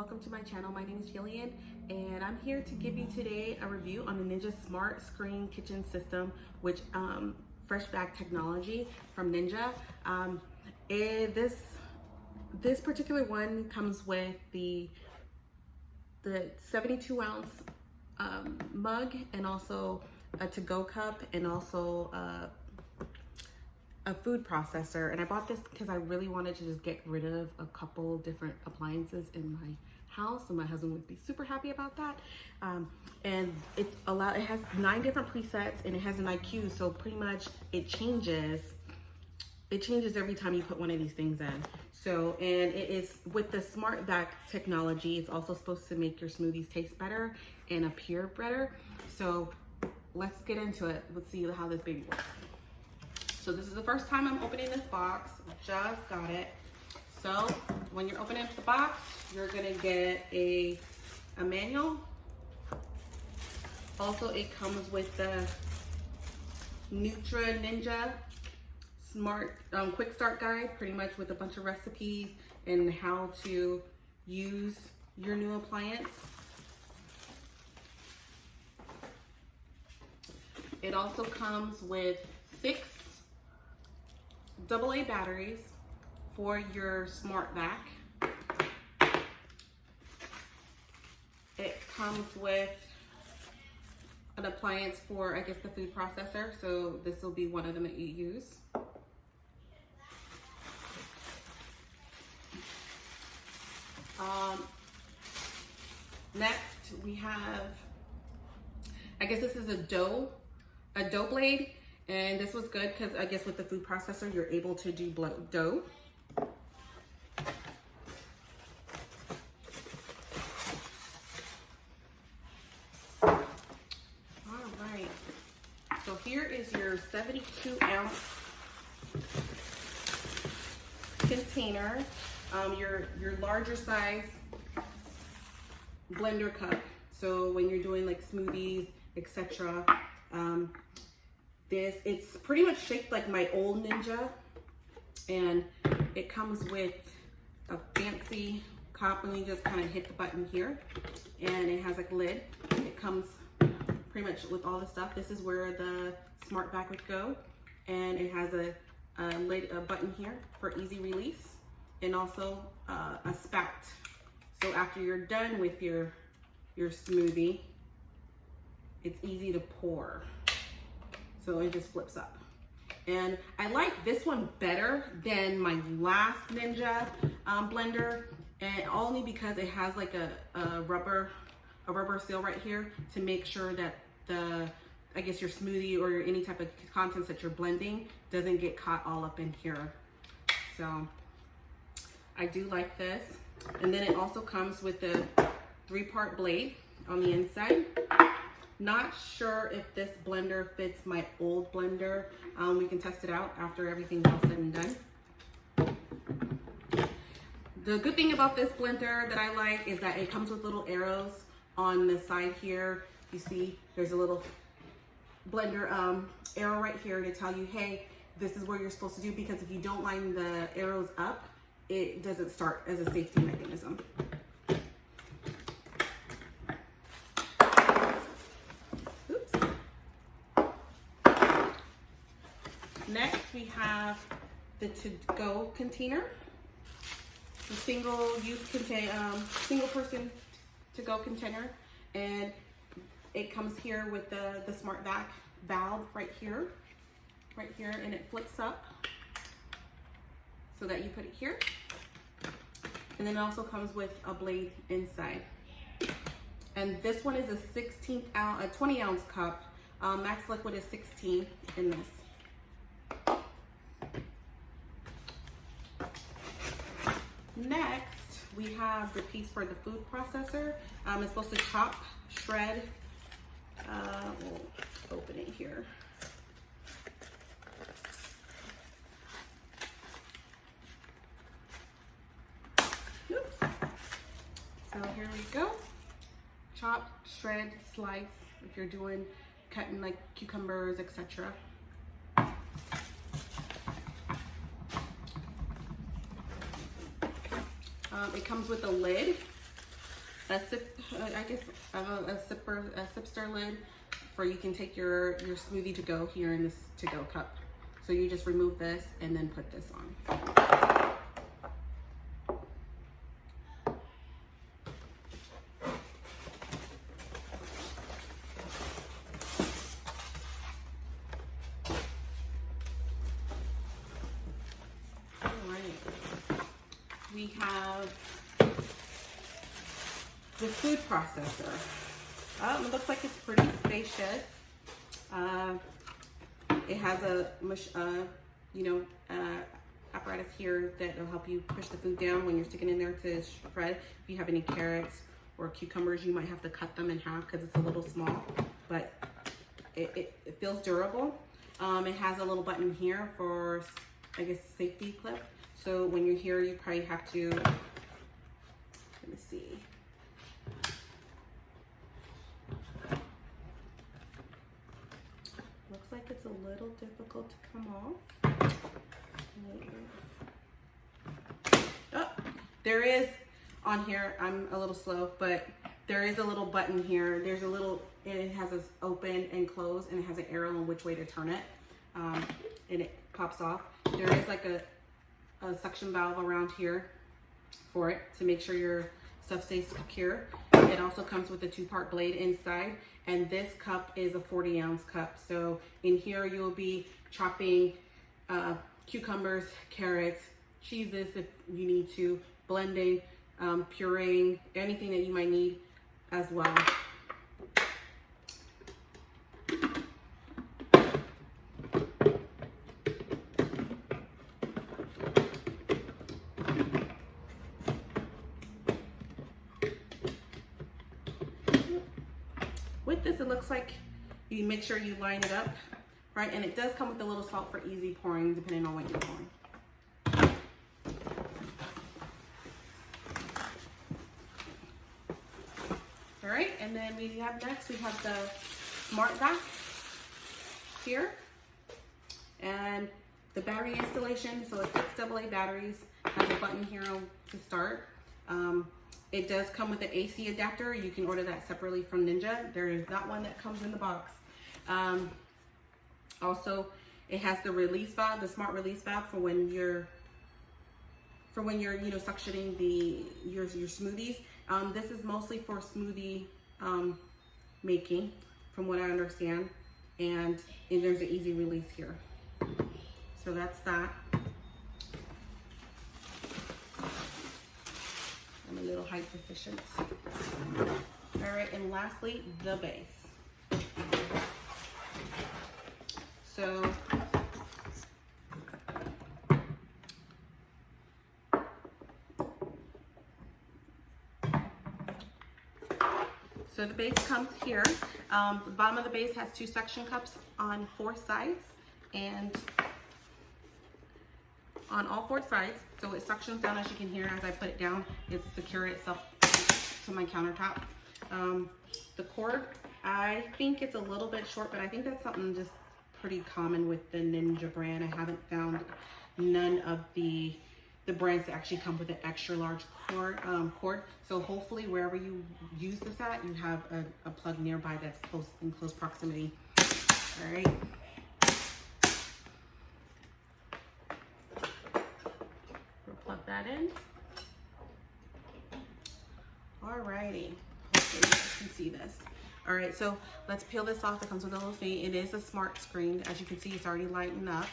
welcome to my channel. My name is Jillian and I'm here to give you today a review on the Ninja Smart Screen Kitchen System, which Freshvac technology from Ninja. This particular one comes with the 72 ounce mug and also a to-go cup and also a food processor. And I bought this because I really wanted to just get rid of a couple different appliances in my house, and my husband would be super happy about that. And it has 9 different presets, and it has an IQ, so pretty much it changes every time you put one of these things in. So, and it is with the Freshvac technology, it's also supposed to make your smoothies taste better and appear better. So let's get into it. Let's see how this baby works. So this is the first time I'm opening this box. Just got it. So when you're opening up the box, you're gonna get a manual. Also, it comes with the Ninja Smart Quick Start Guide, pretty much with a bunch of recipes and how to use your new appliance. It also comes with 6 AA batteries for your Freshvac. It comes with an appliance for, I guess, the food processor. So this will be one of them that you use. Next we have, I guess this is a dough blade. And this was good because I guess with the food processor, you're able to do dough. All right. So here is your 72 ounce container, your larger size blender cup. So when you're doing like smoothies, etc. It's pretty much shaped like my old Ninja, and it comes with a fancy cup, and you just kind of hit the button here, and it has like a lid. It comes pretty much with all the stuff. This is where the Freshvac would go, and it has a button here for easy release, and also a spout. So after you're done with your smoothie, it's easy to pour. So it just flips up. And I like this one better than my last Ninja blender, and only because it has like a rubber seal right here to make sure that I guess your smoothie or any type of contents that you're blending doesn't get caught all up in here. So I do like this. And then it also comes with the 3-part blade on the inside. Not sure if this blender fits my old blender. We can test it out after everything's all said and done. The good thing about this blender that I like is that it comes with little arrows on the side here. You see there's a little blender arrow right here to tell you, hey, this is where you're supposed to do, because if you don't line the arrows up, it doesn't start as a safety mechanism. Next, we have the to-go container, the single person to-go container, and it comes here with the Freshvac valve right here, and it flips up so that you put it here, and then it also comes with a blade inside. And this one is a 20 ounce cup. Max liquid is 16 in this. Next, we have the piece for the food processor. It's supposed to chop, shred. We'll open it here. Oops. So here we go. Chop, shred, slice. If you're cutting like cucumbers, etc. It comes with a lid a sip stir lid for you can take your smoothie to go here in this to go cup. So you just remove this and then put this on. We have the food processor. It looks like it's pretty spacious. It has a apparatus here that will help you push the food down when you're sticking in there to shred. If you have any carrots or cucumbers, you might have to cut them in half because it's a little small, but it feels durable. It has a little button here for, I guess, safety clip. So when you're here, you probably have to, let me see. Looks like it's a little difficult to come off. Oh, there is on here, I'm a little slow, but there is a little button here. There's a little, it has this open and close, and it has an arrow on which way to turn it. And it pops off. There is like a suction valve around here for it to make sure your stuff stays secure. It also comes with a 2-part blade inside, and this cup is a 40-ounce cup. So in here you'll be chopping cucumbers, carrots, cheeses if you need to, blending, pureeing, anything that you might need as well. With this, it looks like you make sure you line it up, right? And it does come with a little salt for easy pouring, depending on what you're pouring. All right, and then we have next, we have the smart vac here. And the battery installation, so it's 6 AA batteries, has a button here to start. It does come with an AC adapter. You can order that separately from Ninja. There is not one that comes in the box. Also, it has the release valve, the smart release valve for when you're suctioning your smoothies. This is mostly for smoothie making, from what I understand, and there's an easy release here. So that's that. I'm a little height deficient. All right, and lastly, the base. So the base comes here. The bottom of the base has 2 suction cups on 4 sides, and on all 4 sides, so it suctions down, as you can hear as I put it down. It's secure itself to my countertop. The cord, I think it's a little bit short, but I think that's something just pretty common with the Ninja brand. I haven't found none of the brands that actually come with an extra large cord. So hopefully wherever you use this at, you have a plug nearby that's in close proximity. All right. We'll plug that in. Alrighty. Hopefully you guys can see this. All right, so let's peel this off. It comes with a little thing. It is a smart screen. As you can see, it's already lighting up.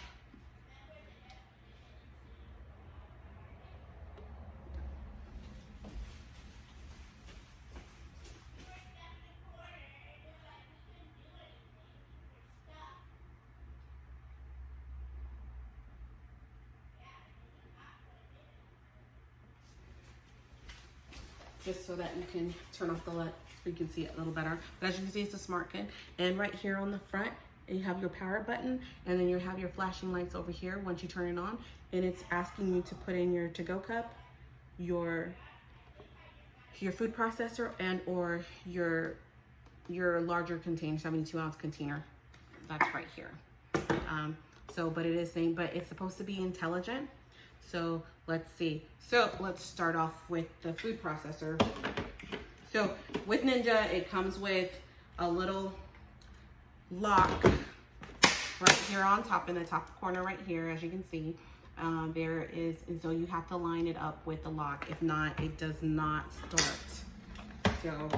Just so that you can turn off the light so you can see it a little better. But as you can see, it's a smart kit. And right here on the front, you have your power button, and then you have your flashing lights over here once you turn it on. And it's asking you to put in your to-go cup, your food processor, and or your larger container, 72-ounce container. That's right here. But it is saying, but it's supposed to be intelligent. So let's see. So let's start off with the food processor. So with Ninja, it comes with a little lock right here on top, in the top corner right here, as you can see. There is, and so you have to line it up with the lock. If not, it does not start. So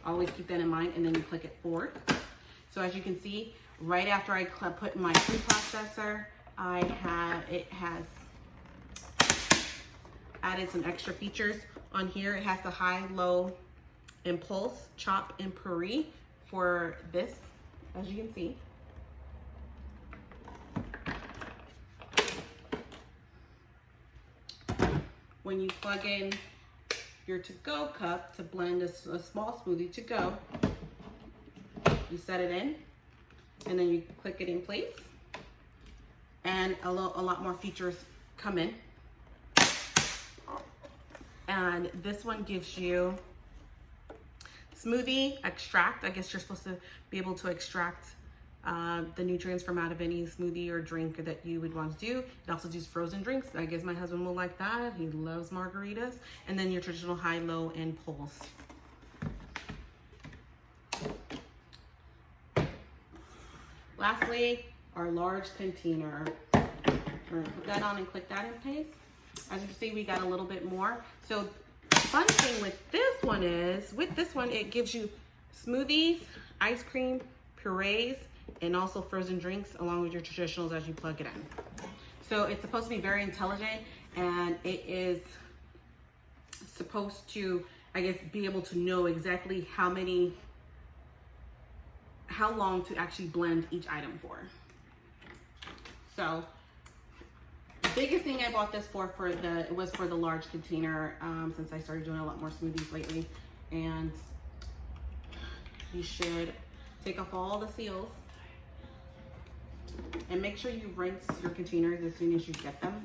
always keep that in mind, and then you click it forward. So as you can see, right after I put my food processor, it has added some extra features on here. It has the high, low, impulse, chop, and puree for this, as you can see. When you plug in your to-go cup to blend a small smoothie to go, you set it in, and then you click it in place, and a lot more features come in. And this one gives you smoothie extract. I guess you're supposed to be able to extract the nutrients from out of any smoothie or drink that you would want to do. It also does frozen drinks. I guess my husband will like that. He loves margaritas. And then your traditional high, low, and pulse. Lastly, our large container. We're gonna put that on and click that in place. As you can see, we got a little bit more. So the fun thing with this one is, it gives you smoothies, ice cream, purees, and also frozen drinks along with your traditionals as you plug it in. So it's supposed to be very intelligent, and it is supposed to, I guess, be able to know exactly how long to actually blend each item for. So the biggest thing I bought this for was for the large container, since I started doing a lot more smoothies lately. And you should take off all the seals and make sure you rinse your containers as soon as you get them.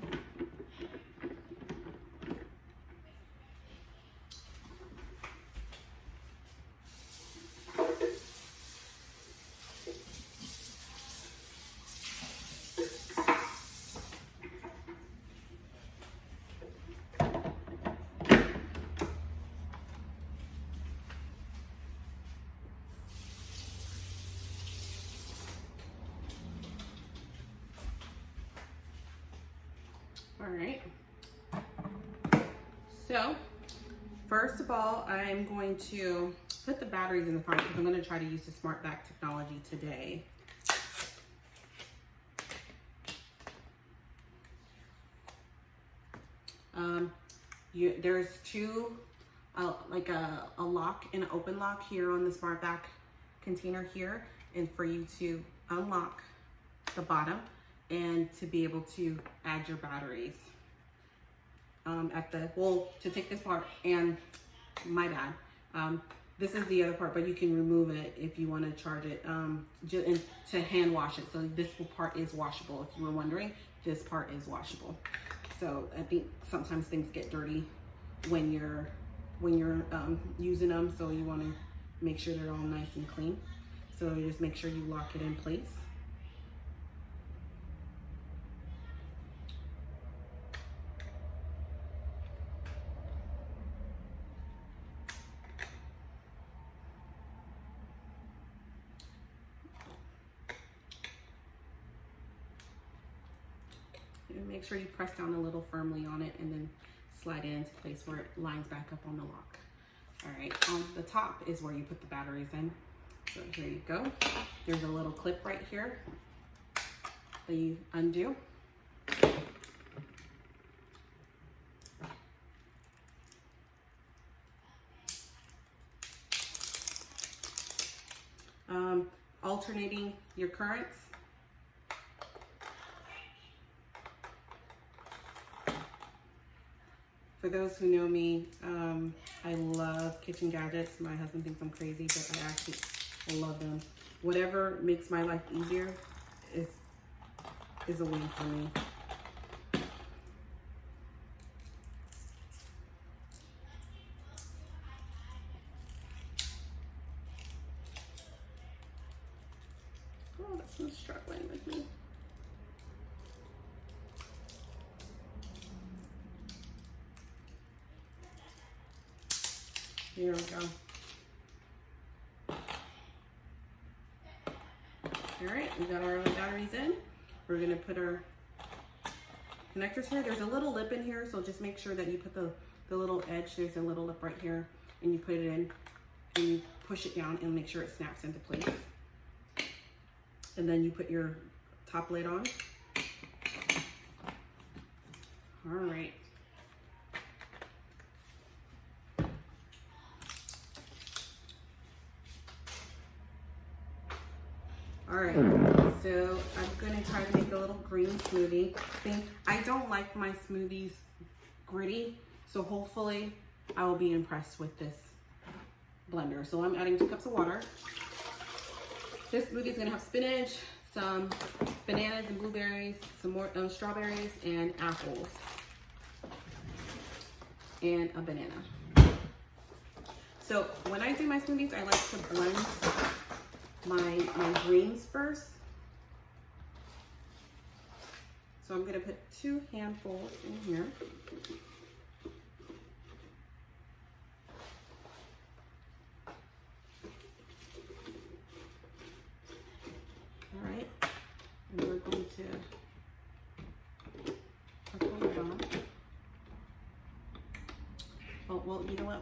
All right, so first of all, I'm going to put the batteries in the front because I'm going to try to use the Freshvac technology today. There's two, like a lock and an open lock here on the Freshvac container here, and for you to unlock the bottom and to be able to add your batteries to take this part. And my bad, this is the other part, but you can remove it if you want to charge it, to hand wash it. So this part is washable. If you were wondering, this part is washable. So I think sometimes things get dirty when you're using them, so you want to make sure they're all nice and clean. So you just make sure you lock it in place. And make sure you press down a little firmly on it and then slide it into place where it lines back up on the lock. All right, on the top is where you put the batteries in. So here you go. There's a little clip right here that you undo. Alternating your currents. For those who know me, I love kitchen gadgets. My husband thinks I'm crazy, but I actually love them. Whatever makes my life easier is a win for me. Oh, this one's struggling with me. Here we go. All right, we got our batteries in. We're gonna put our connectors here. There's a little lip in here, so just make sure that you put the little edge. There's a little lip right here, and you put it in, and you push it down and make sure it snaps into place. And then you put your top lid on. All right. All right, so I'm gonna try to make a little green smoothie thing. I don't like my smoothies gritty, so hopefully I will be impressed with this blender. So I'm adding 2 cups of water. This smoothie is gonna have spinach, some bananas and blueberries, some more strawberries and apples, and a banana. So when I do my smoothies, I like to blend my greens first. So I'm gonna put 2 handfuls in here. All right, and we're going to put it on. Oh, well, you know what?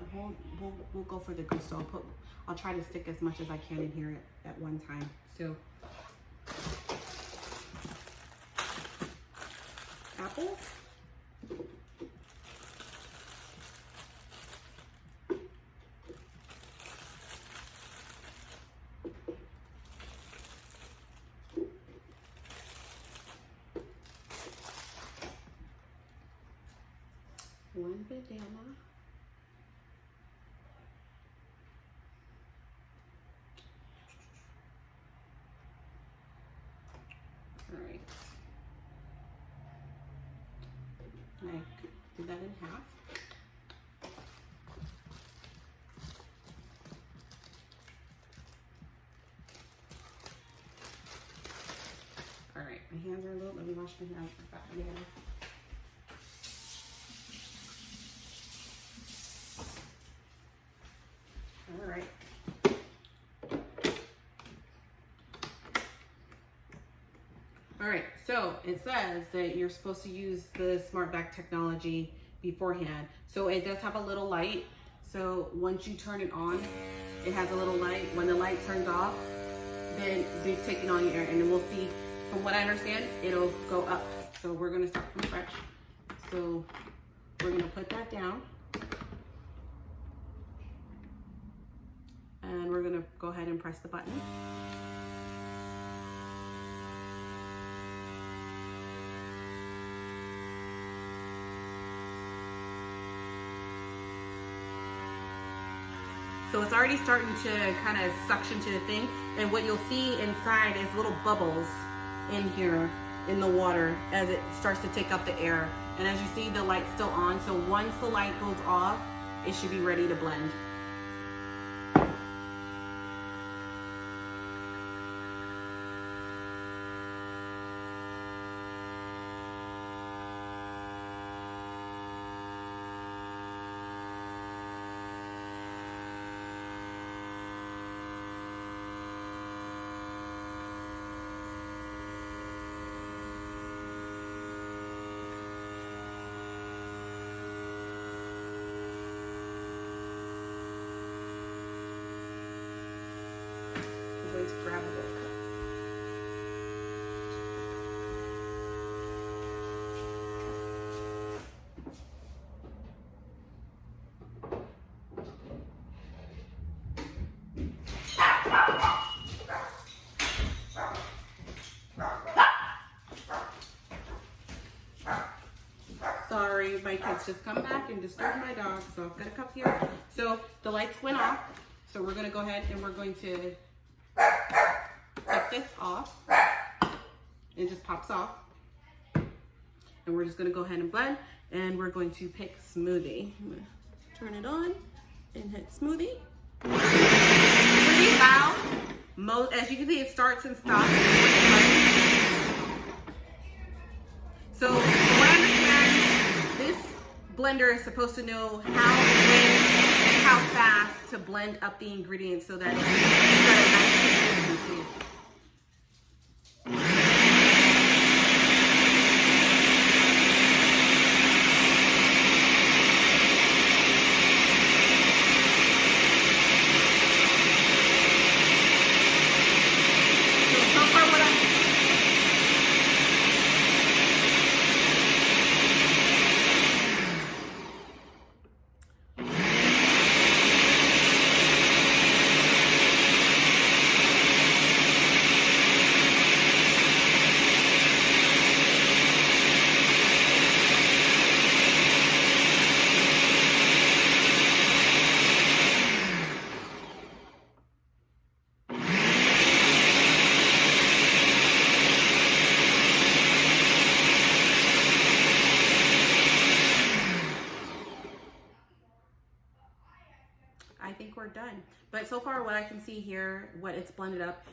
We'll go for the gusto. I'll try to stick as much as I can in here at one time. So, apples. One banana. All right. I do that in half. All right, my hands are a little, let me wash my hands back together. All right. All right, so it says that you're supposed to use the Freshvac technology beforehand. So it does have a little light. So once you turn it on, it has a little light. When the light turns off, then they've taken on your air, and then we'll see, from what I understand, it'll go up. So we're gonna start from fresh. So we're gonna put that down. And we're gonna go ahead and press the button. So it's already starting to kind of suction to the thing. And what you'll see inside is little bubbles in here in the water as it starts to take up the air. And as you see, the light's still on. So once the light goes off, it should be ready to blend. I'm going to grab a bowl. Sorry, my kids just come back and disturbed my dog, so I've got a cup here. So the lights went off, so we're gonna go ahead and we're going to take this off. It just pops off. And we're just gonna go ahead and blend, and we're going to pick smoothie. I'm gonna turn it on and hit smoothie. Pretty loud. As you can see, it starts and stops. So from what I understand, this blender is supposed to know how, when, how fast to blend up the ingredients so that it's got a nice consistency. I think we're done. But so far what I can see here, what it's blended up,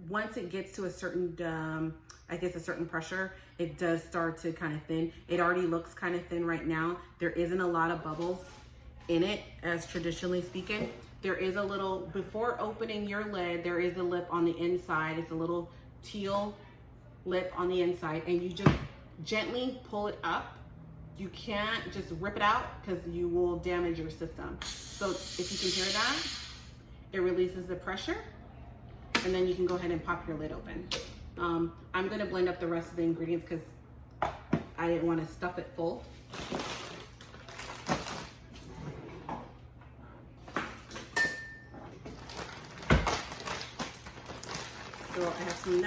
once it gets to a certain, I guess a certain pressure, it does start to kind of thin. It already looks kind of thin right now. There isn't a lot of bubbles in it, as traditionally speaking. There is a little, before opening your lid, there is a lip on the inside. It's a little teal lip on the inside, and you just gently pull it up. You can't just rip it out because you will damage your system. So if you can hear that, it releases the pressure, and then you can go ahead and pop your lid open. I'm gonna blend up the rest of the ingredients because I didn't want to stuff it full. So I have some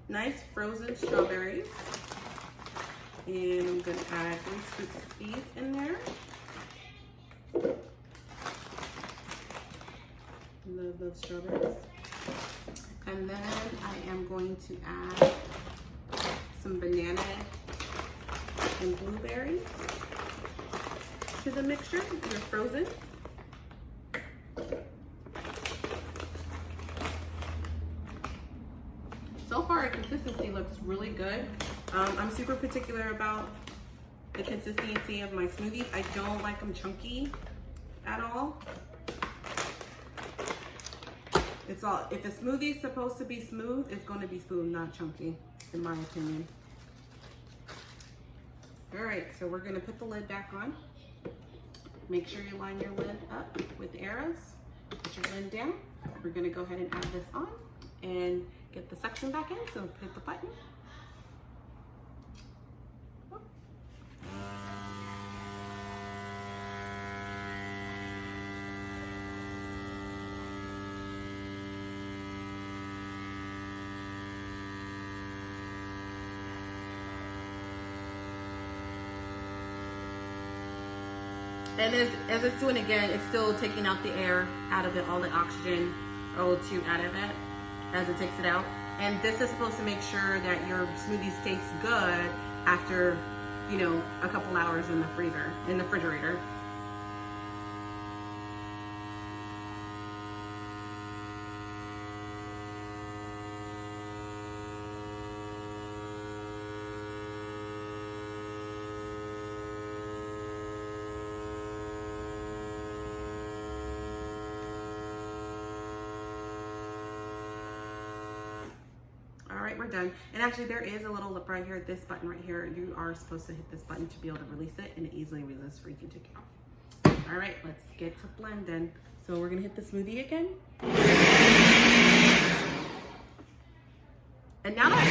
nice frozen strawberries. And I'm gonna add 3 scoops of these in there. Love those strawberries. And then I am going to add some banana and blueberries to the mixture. They're frozen. So far, the consistency looks really good. I'm super particular about the consistency of my smoothies. I don't like them chunky at all. If a smoothie is supposed to be smooth, it's going to be smooth, not chunky, in my opinion. All right, so we're going to put the lid back on. Make sure you line your lid up with the arrows. Put your lid down. We're going to go ahead and add this on and get the suction back in. So hit the button. And as it's doing again, it's still taking out the air out of it, all the oxygen, O2 out of it as it takes it out. And this is supposed to make sure that your smoothie tastes good after, you know, a couple hours in the refrigerator. All right, we're done. And actually there is a little lip right here, this button right here. You are supposed to hit this button to be able to release it, and it easily releases for you to take it off. All right, let's get to blending. So we're gonna hit the smoothie again. And now that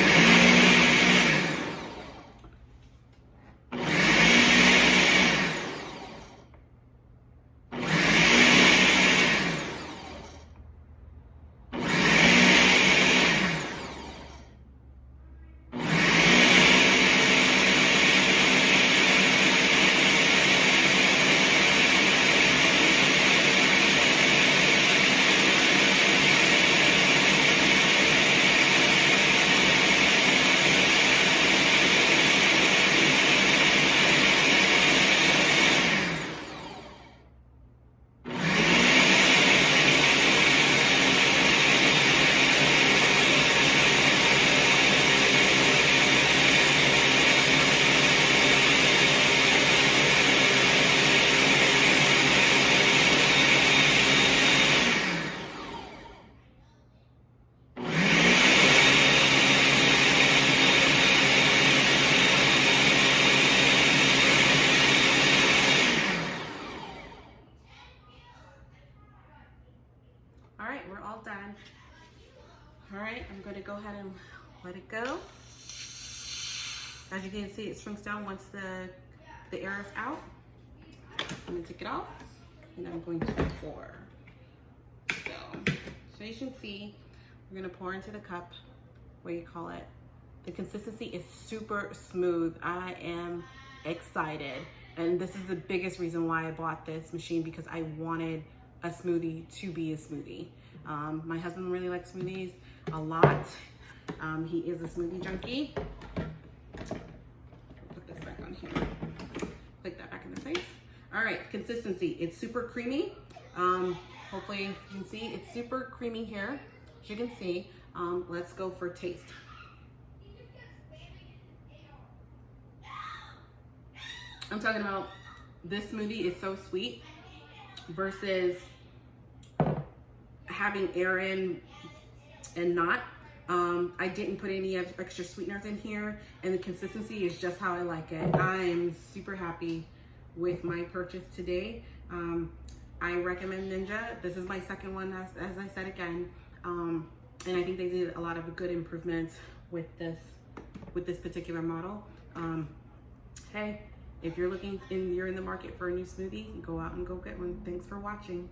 right, I'm going to go ahead and let it go. As you can see, it shrinks down once the air is out. I'm going to take it off and I'm going to pour. So as you can see, we're going to pour into the cup. What do you call it? The consistency is super smooth. I am excited. And this is the biggest reason why I bought this machine, because I wanted a smoothie to be a smoothie. My husband really likes smoothies a lot. He is a smoothie junkie. Put this back on here. Click that back into place. All right, consistency. It's super creamy. Hopefully you can see it's super creamy here. As you can see, let's go for taste. I'm talking about this smoothie is so sweet versus having air in and not. I didn't put any extra sweeteners in here, and the consistency is just how I like it. I'm super happy with my purchase today. I recommend Ninja. This is my second one, as I said again, and I think they did a lot of good improvements with this particular model. Hey, if you're you're in the market for a new smoothie, go out and go get one. Thanks for watching.